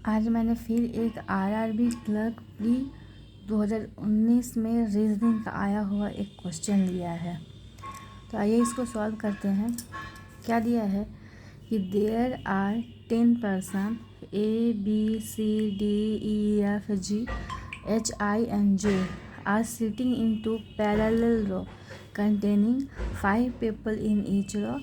आज मैंने फिर एक आरआरबी क्लर्क प्री 2019 में रीजनिंग का आया हुआ एक क्वेश्चन लिया है। तो आइए इसको सॉल्व करते हैं। क्या दिया है कि there are 10 person ABCDEFGHI and J are sitting into parallel row containing 5 people in each row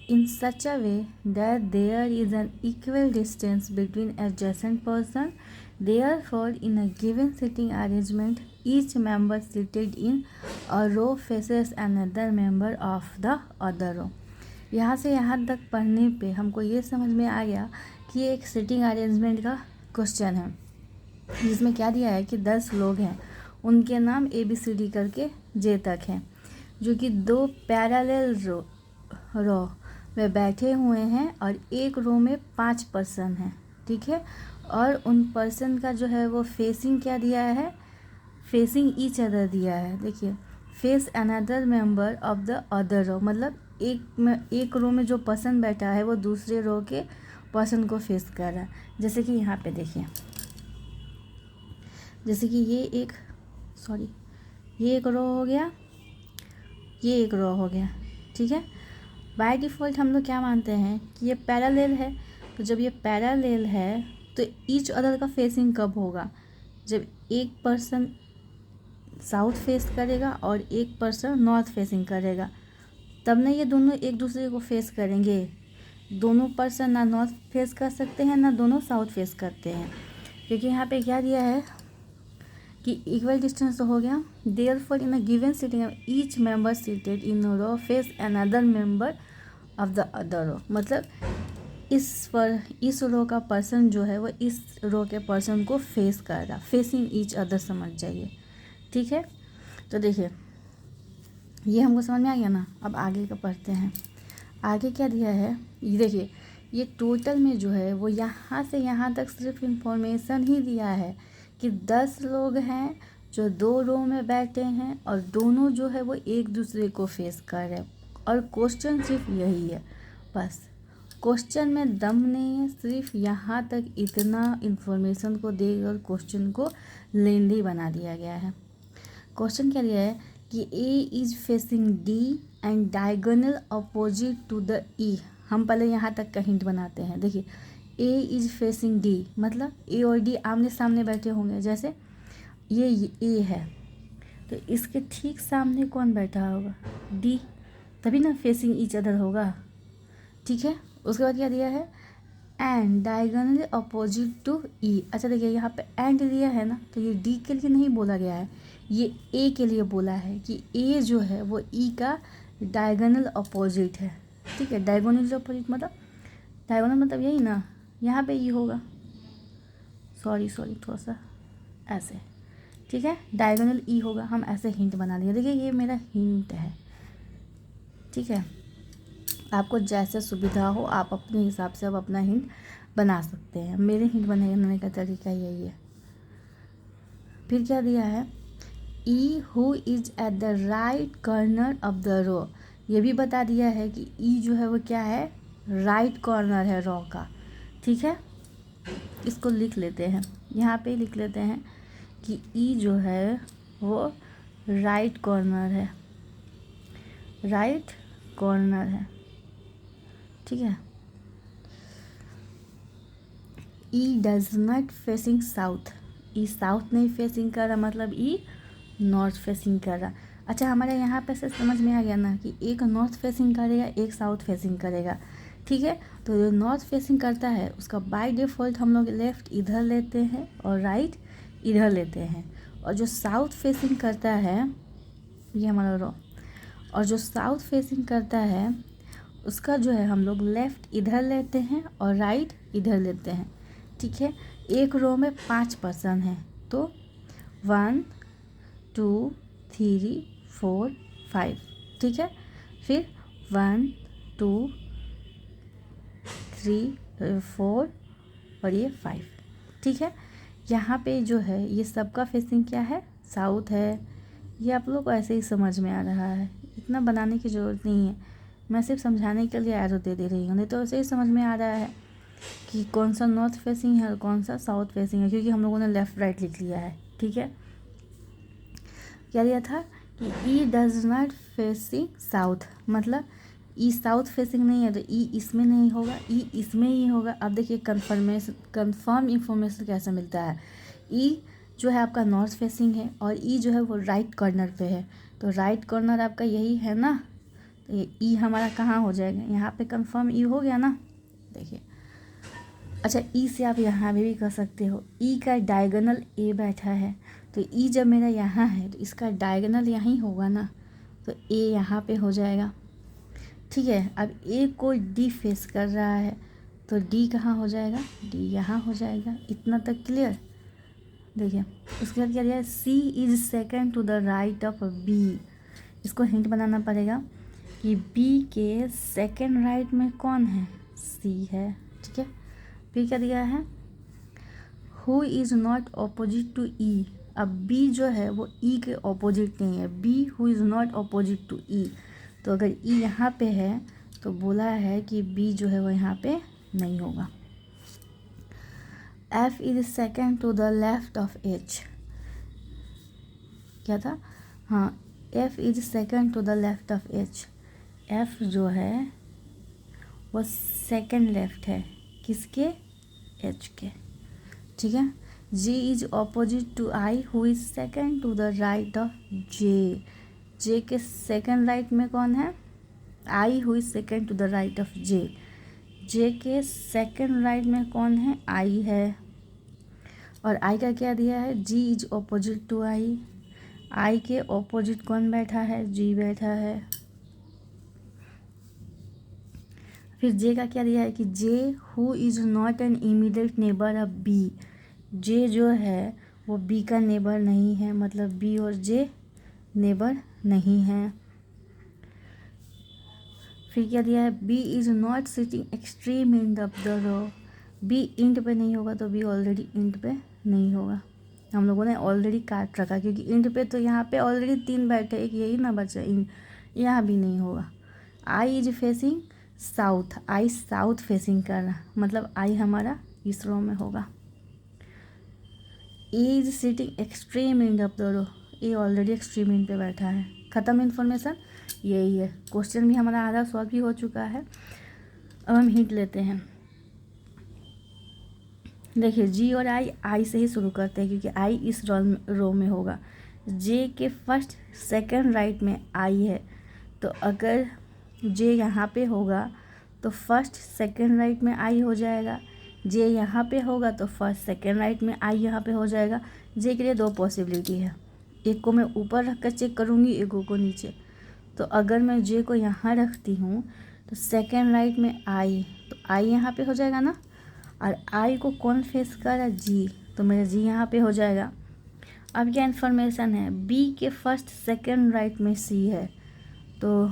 in such a way that there is an equal distance between adjacent person. Therefore, in a given sitting arrangement, each member seated in a row faces another member of the other row. यहाँ से यहाँ तक पढ़ने पे हमको ये समझ में आ गया कि ये एक सिटिंग अरेंजमेंट का क्वेश्चन है, जिसमें क्या दिया है कि 10 लोग हैं, उनके नाम ABCD करके J तक हैं, जो कि 2 पैरेलल रो में बैठे हुए हैं और एक रो में 5 पर्सन हैं। ठीक है, और उन पर्सन का जो है वो फेसिंग क्या दिया है, फेसिंग ईच अदर दिया है। देखिए, face another member of the other row, मतलब एक रो में जो पर्सन बैठा है वो दूसरे रो के पर्सन को फेस कर रहा है। जैसे कि यहाँ पे देखिए, जैसे कि ये एक रो हो गया, ये एक रो हो गया। ठीक है, बाय डिफ़ॉल्ट हम लोग क्या मानते हैं कि ये पैरेलल है। तो जब ये पैरेलल है तो ईच अदर का फेसिंग कब होगा, जब एक पर्सन साउथ फेस करेगा और एक पर्सन नॉर्थ फेसिंग करेगा, तब ना ये दोनों एक दूसरे को फेस करेंगे। दोनों पर्सन ना नॉर्थ फेस कर सकते हैं ना दोनों साउथ फेस करते हैं, क्योंकि यहाँ पे क्या दिया है कि इक्वल डिस्टेंस तो हो गया। Therefore in a given sitting each member seated in row face another member of the other row, मतलब इस रो का पर्सन जो है वो इस रो के पर्सन को फेस कर रहा, फेसिंग ईच अदर समझ जाइए। ठीक है, तो देखिए ये हमको समझ में आ गया ना। अब आगे का पढ़ते हैं। आगे क्या दिया है, ये देखिए, ये टोटल में जो है वो यहाँ से यहाँ तक सिर्फ इंफॉर्मेशन ही दिया है कि 10 लोग हैं जो 2 रो में बैठे हैं और दोनों जो है वो एक दूसरे को फेस कर रहे हैं, और क्वेश्चन सिर्फ यही है। बस क्वेश्चन में दम नहीं है, सिर्फ यहाँ तक इतना इंफॉर्मेशन को देकर क्वेश्चन को लेंदी बना दिया गया है। क्वेश्चन क्या दिया है कि A is facing D and diagonal opposite to the E। हम पहले यहाँ तक का हिंट बनाते हैं। देखिए, A इज फेसिंग D, मतलब A और D आमने सामने बैठे होंगे। जैसे ये A है तो इसके ठीक सामने कौन बैठा होगा, D, तभी ना फेसिंग ईच अदर होगा। ठीक है, उसके बाद क्या दिया है, and diagonally opposite to E। अच्छा देखिए, यहाँ पे एंड दिया है ना, तो ये D के लिए नहीं बोला गया है, ये A के लिए बोला है कि A जो है वो E का डायगोनल अपोजिट है। ठीक है, डायगोनल अपोजिट मतलब यही ना, यहाँ पे E होगा। सॉरी थोड़ा सा ऐसे। ठीक है, डायगोनल E होगा, हम ऐसे हिंट बना दिए। देखिए ये मेरा हिंट है। ठीक है, आपको जैसे सुविधा हो आप अपने हिसाब से अब अपना हिंट बना सकते हैं। मेरे हिंट बनाने का तरीका यही है। फिर क्या दिया है, E who is at the right corner of the row. ये भी बता दिया है कि E जो है वो क्या है, राइट कॉर्नर है रो का। ठीक है, इसको लिख लेते हैं, यहाँ पे लिख लेते हैं कि E जो है वो राइट कॉर्नर है, राइट कॉर्नर है। ठीक है, E does not facing south. E south नहीं फेसिंग कर रहा, मतलब E नॉर्थ फेसिंग कर रहा। अच्छा, हमारे यहाँ पे से समझ में आ गया ना कि एक नॉर्थ फेसिंग करेगा, एक साउथ फेसिंग करेगा। ठीक है, तो जो नॉर्थ फेसिंग करता है उसका बाय डिफ़ॉल्ट हम लोग लेफ़्ट इधर लेते हैं और राइट इधर लेते हैं, और जो साउथ फेसिंग करता है, ये हमारा रो, और जो साउथ फेसिंग करता है उसका जो है हम लोग लेफ़्ट इधर लेते हैं और राइट इधर लेते हैं। ठीक है, एक रो में 5 पर्सन हैं, तो 1 2 3 4 5। ठीक है, फिर 1 2 3 4 और ये 5। ठीक है, यहाँ पे जो है ये सबका फेसिंग क्या है, साउथ है। ये आप लोग को ऐसे ही समझ में आ रहा है, इतना बनाने की ज़रूरत नहीं है, मैं सिर्फ समझाने के लिए एरो दे रही हूँ, नहीं तो ऐसे ही समझ में आ रहा है। कि कौन सा नॉर्थ फेसिंग है और कौन सा साउथ फेसिंग है, क्योंकि हम लोगों ने लेफ़्ट राइट लिख लिया है। ठीक है, क्या दिया था कि ई डज नॉट फेसिंग साउथ, मतलब ई साउथ फेसिंग नहीं है तो ई इसमें नहीं होगा, ई इसमें ही होगा। अब देखिए कंफर्म इंफॉर्मेशन कैसे मिलता है। ई जो है आपका नॉर्थ फेसिंग है और ई जो है वो राइट कॉर्नर पे है, तो राइट कॉर्नर आपका यही है ना, तो ये ई हमारा कहाँ हो जाएगा, यहाँ पे कंफर्म ई हो गया ना। देखिए, अच्छा ई से आप यहाँ भी कर सकते हो, ई का डायगोनल ए बैठा है, तो ई जब मेरा यहाँ है तो इसका डायगोनल यहीं होगा ना, तो ए यहाँ पे हो जाएगा। ठीक है, अब ए को डी फेस कर रहा है तो डी कहाँ हो जाएगा, डी यहाँ हो जाएगा। इतना तक क्लियर। देखिए उसके बाद क्या दिया है, C is second to the right of B. इसको हिंट बनाना पड़ेगा कि बी के सेकेंड राइट में कौन है, सी है। ठीक है, फिर क्या दिया है, who is not opposite to E. अब बी जो है वो ई के ऑपोजिट नहीं है, B who is not opposite to E, तो अगर ई यहाँ पे है तो बोला है कि बी जो है वो यहाँ पे नहीं होगा। F is second to the left of H. क्या था, हाँ, F is second to the left of H. F जो है वो सेकेंड लेफ्ट है किसके, एच के। ठीक है, G is opposite to I who is second to the right of J. J के सेकेंड राइट में कौन है, I who is second to the right of J. J के सेकेंड राइट में कौन है, आई है। और आई का क्या दिया है, जी इज ऑपोजिट टू आई। आई के ऑपोजिट कौन बैठा है, जी बैठा है। फिर जे का क्या दिया है कि J who is not an immediate neighbour of B. J जो है वो बी का नेबर नहीं है, मतलब बी और जे नेबर नहीं है। फिर क्या दिया है, B is not sitting extreme end of the row. B end पे नहीं होगा तो बी ऑलरेडी इंड पे नहीं होगा। हम लोगों ने ऑलरेडी काट रखा, क्योंकि इंड पे तो यहाँ पे ऑलरेडी 3 बैठे, एक यही ना बचा इंड, यहाँ भी नहीं होगा। I is facing south, I south facing कर रहा, मतलब आई हमारा इस रो में होगा। A is sitting extreme end of the row, A already extreme end पे बैठा है। ख़त्म इन्फॉर्मेशन, यही है। क्वेश्चन भी हमारा आधा सॉल्व भी हो चुका है। अब हम हिंट लेते हैं। देखिए जी और आई से ही शुरू करते हैं, क्योंकि आई इस रो में होगा। जे के फर्स्ट सेकंड राइट में आई है, तो अगर जे यहाँ पे होगा तो फर्स्ट सेकंड राइट में आई हो जाएगा। जे यहाँ पे होगा तो फर्स्ट सेकंड राइट में आई यहाँ पे हो जाएगा। जे के लिए 2 पॉसिबिलिटी है, एक को मैं ऊपर रख कर चेक करूँगी, एक को नीचे। तो अगर मैं जे को यहाँ रखती हूँ तो सेकंड राइट में आई, तो आई यहाँ पे हो जाएगा ना, और आई को कौन फेस कर रहा है, जी, तो मेरा जी यहाँ पे हो जाएगा। अब क्या इन्फॉर्मेशन है, बी के फर्स्ट सेकंड राइट में सी है, तो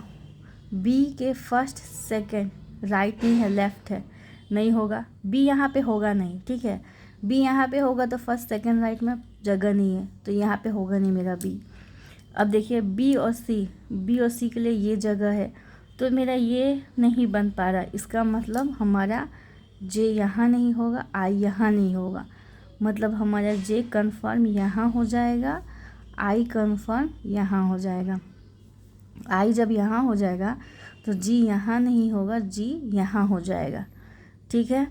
बी के फर्स्ट सेकंड राइट नहीं है, लेफ्ट है, नहीं होगा। बी यहाँ पे होगा नहीं, ठीक है, बी यहाँ पे होगा तो फर्स्ट सेकंड राइट में जगह नहीं है, तो यहाँ पे होगा नहीं मेरा बी। अब देखिए बी और सी के लिए ये जगह है, तो मेरा ये नहीं बन पा रहा। इसका मतलब हमारा जे यहाँ नहीं होगा, आई यहाँ नहीं होगा, मतलब हमारा जे कन्फर्म यहाँ हो जाएगा, आई कन्फर्म यहाँ हो जाएगा। आई जब यहाँ हो जाएगा तो जी यहाँ नहीं होगा, जी यहाँ हो जाएगा। ठीक है,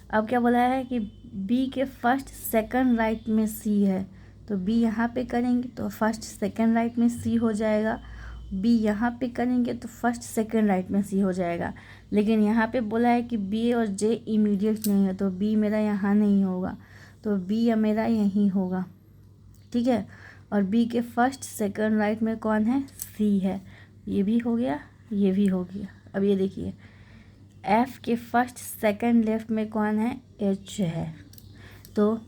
अब क्या बोला है कि बी के फर्स्ट सेकंड राइट में सी है, तो बी यहाँ पे करेंगे तो फर्स्ट सेकंड राइट में सी हो जाएगा। बी यहाँ पे करेंगे तो फर्स्ट सेकंड राइट में सी हो जाएगा। लेकिन यहाँ पे बोला है कि बी और जे इमीडिएट नहीं है, तो बी मेरा यहाँ नहीं होगा, तो बी मेरा यहीं होगा। ठीक है, और बी के फर्स्ट सेकंड राइट में कौन है, सी है। ये भी हो गया, ये भी हो गया। अब ये देखिए एफ के फर्स्ट सेकंड लेफ्ट में कौन है, एच है, तो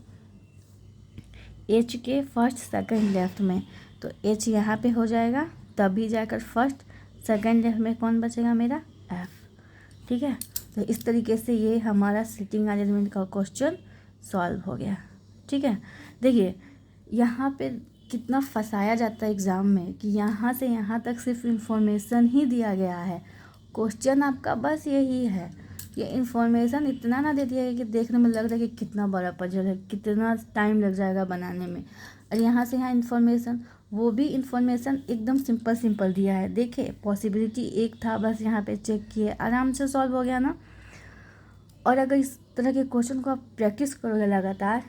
एच के फर्स्ट सेकंड लेफ्ट में, तो एच यहाँ पे हो जाएगा, तभी जाकर फर्स्ट सेकंड लेफ्ट में कौन बचेगा, मेरा एफ। ठीक है, तो इस तरीके से ये हमारा सिटिंग अरेंजमेंट का क्वेश्चन सॉल्व हो गया। ठीक है, देखिए यहाँ पे कितना फंसाया जाता है एग्ज़ाम में कि यहाँ से यहाँ तक सिर्फ इन्फॉर्मेशन ही दिया गया है, क्वेश्चन आपका बस यही है ये इन्फॉर्मेशन इतना ना दे दिया है कि देखने में लग रहा है कि कितना बड़ा पजल है, कितना टाइम लग जाएगा बनाने में। और यहाँ से यहाँ इन्फॉर्मेशन, वो भी इन्फॉर्मेशन एकदम सिंपल सिंपल दिया है। देखिए पॉसिबिलिटी एक था, बस यहाँ पे चेक किए, आराम से सॉल्व हो गया ना। और अगर इस तरह के क्वेश्चन को आप प्रैक्टिस करोगे लगातार,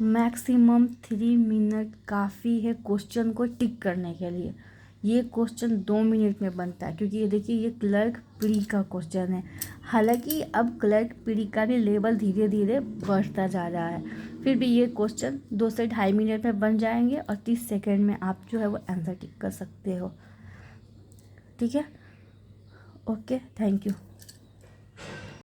मैक्सिमम 3 मिनट काफ़ी है क्वेश्चन को टिक करने के लिए। ये क्वेश्चन 2 मिनट में बनता है, क्योंकि ये देखिए ये क्लर्क प्री का क्वेश्चन है। हालांकि अब क्लर्क प्री का भी लेवल धीरे धीरे बढ़ता जा रहा है, फिर भी ये क्वेश्चन 2 से 2.5 मिनट में बन जाएंगे और 30 सेकेंड में आप जो है वो आंसर टिक कर सकते हो। ठीक है, ओके, थैंक यू।